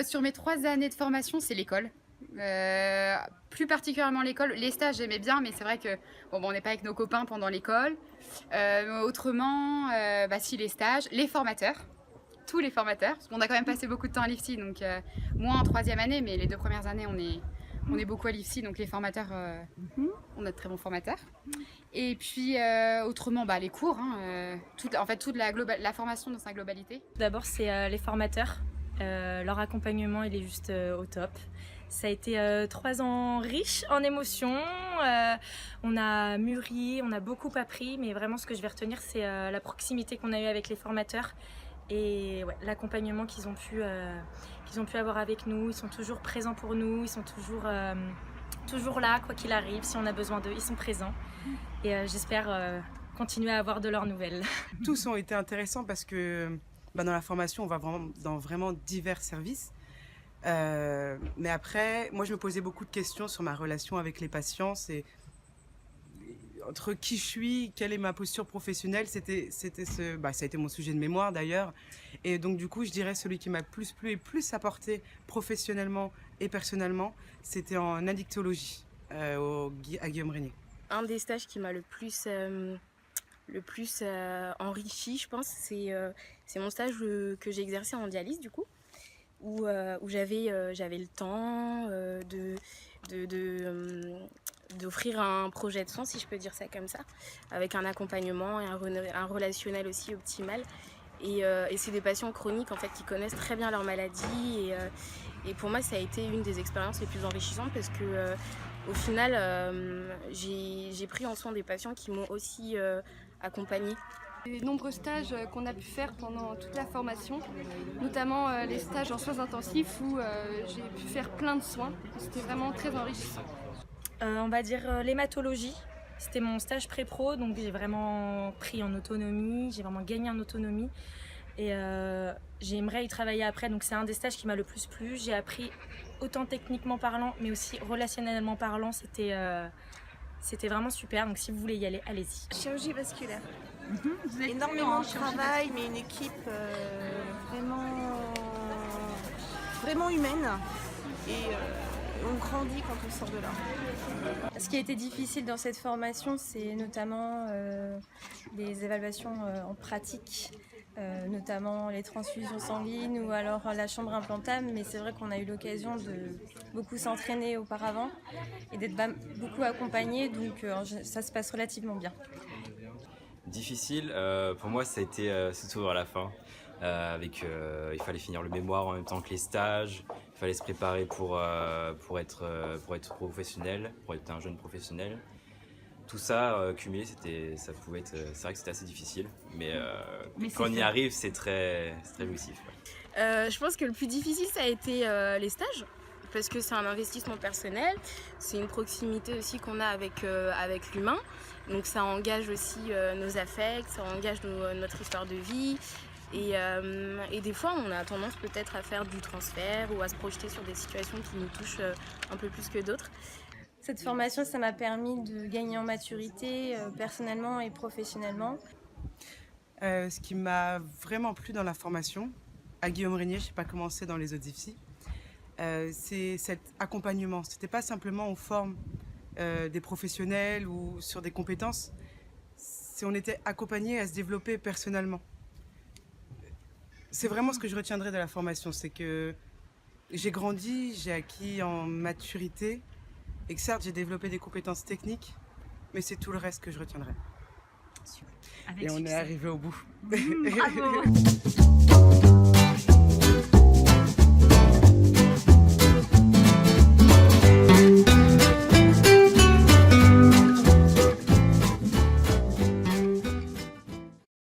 Sur mes 3 années de formation, c'est l'école. Plus particulièrement l'école. Les stages, j'aimais bien, mais c'est vrai que bon, on n'est pas avec nos copains pendant l'école. Autrement, si les stages, les formateurs, tous les formateurs, parce qu'on a quand même passé beaucoup de temps à l'IFSI, donc moins en 3e année, mais les 2 premières années, on est beaucoup à l'IFSI, donc les formateurs, on a de très bons formateurs. Et puis autrement, les cours, toute la formation dans sa globalité. D'abord, c'est les formateurs. Leur accompagnement, il est juste au top. Ça a été 3 ans riches en émotions. On a mûri, on a beaucoup appris, mais vraiment ce que je vais retenir, c'est la proximité qu'on a eue avec les formateurs et l'accompagnement qu'ils ont pu avoir avec nous. Ils sont toujours présents pour nous, ils sont toujours là, quoi qu'il arrive. Si on a besoin d'eux, ils sont présents. Et j'espère continuer à avoir de leurs nouvelles. Tous ont été intéressants parce que dans la formation, on va dans vraiment divers services. Mais après, moi, je me posais beaucoup de questions sur ma relation avec les patients. Entre qui je suis, quelle est ma posture professionnelle, ça a été mon sujet de mémoire d'ailleurs. Et donc du coup, je dirais celui qui m'a plus plu et plus apporté professionnellement et personnellement, c'était en addictologie à Guillaume Régnier. Un des stages qui m'a le plus enrichi, je pense, c'est mon stage que j'ai exercé en dialyse du coup, où j'avais le temps d'offrir un projet de soins, si je peux dire ça comme ça, avec un accompagnement et un relationnel aussi optimal. Et c'est des patients chroniques en fait qui connaissent très bien leur maladie et pour moi ça a été une des expériences les plus enrichissantes parce que au final j'ai pris en soin des patients qui m'ont aussi accompagnée. Les nombreux stages qu'on a pu faire pendant toute la formation, notamment les stages en soins intensifs où j'ai pu faire plein de soins. C'était vraiment très enrichissant. On va dire l'hématologie. C'était mon stage pré-pro, donc j'ai vraiment pris en autonomie, j'ai vraiment gagné en autonomie. Et j'aimerais y travailler après, donc c'est un des stages qui m'a le plus plu. J'ai appris autant techniquement parlant, mais aussi relationnellement parlant, c'était vraiment super. Donc si vous voulez y aller, allez-y. Chirurgie vasculaire. Énormément de travail, mais une équipe vraiment humaine. Et on grandit quand on sort de là. Ce qui a été difficile dans cette formation, c'est notamment des évaluations en pratique, notamment les transfusions sanguines ou alors la chambre implantable. Mais c'est vrai qu'on a eu l'occasion de beaucoup s'entraîner auparavant et d'être beaucoup accompagnés, donc ça se passe relativement bien. Difficile, pour moi ça a été surtout à la fin. Il fallait finir le mémoire en même temps que les stages, il fallait se préparer pour être professionnel, pour être un jeune professionnel. Tout ça cumulé, c'est vrai que c'était assez difficile, mais quand on y arrive, c'est très jouissif. Ouais. Je pense que le plus difficile, ça a été les stages, parce que c'est un investissement personnel, c'est une proximité aussi qu'on a avec l'humain, donc ça engage aussi nos affects, ça engage notre histoire de vie. Et des fois, on a tendance peut-être à faire du transfert ou à se projeter sur des situations qui nous touchent un peu plus que d'autres. Cette formation, ça m'a permis de gagner en maturité personnellement et professionnellement. Ce qui m'a vraiment plu dans la formation, à Guillaume Régnier, je n'ai pas commencé dans les autres IFSI, c'est cet accompagnement. Ce n'était pas simplement on forme des professionnels ou sur des compétences, on était accompagnés à se développer personnellement. C'est vraiment ce que je retiendrai de la formation, c'est que j'ai grandi, j'ai acquis en maturité et que certes j'ai développé des compétences techniques, mais c'est tout le reste que je retiendrai. Avec et on succès. est arrivé au bout. Bravo.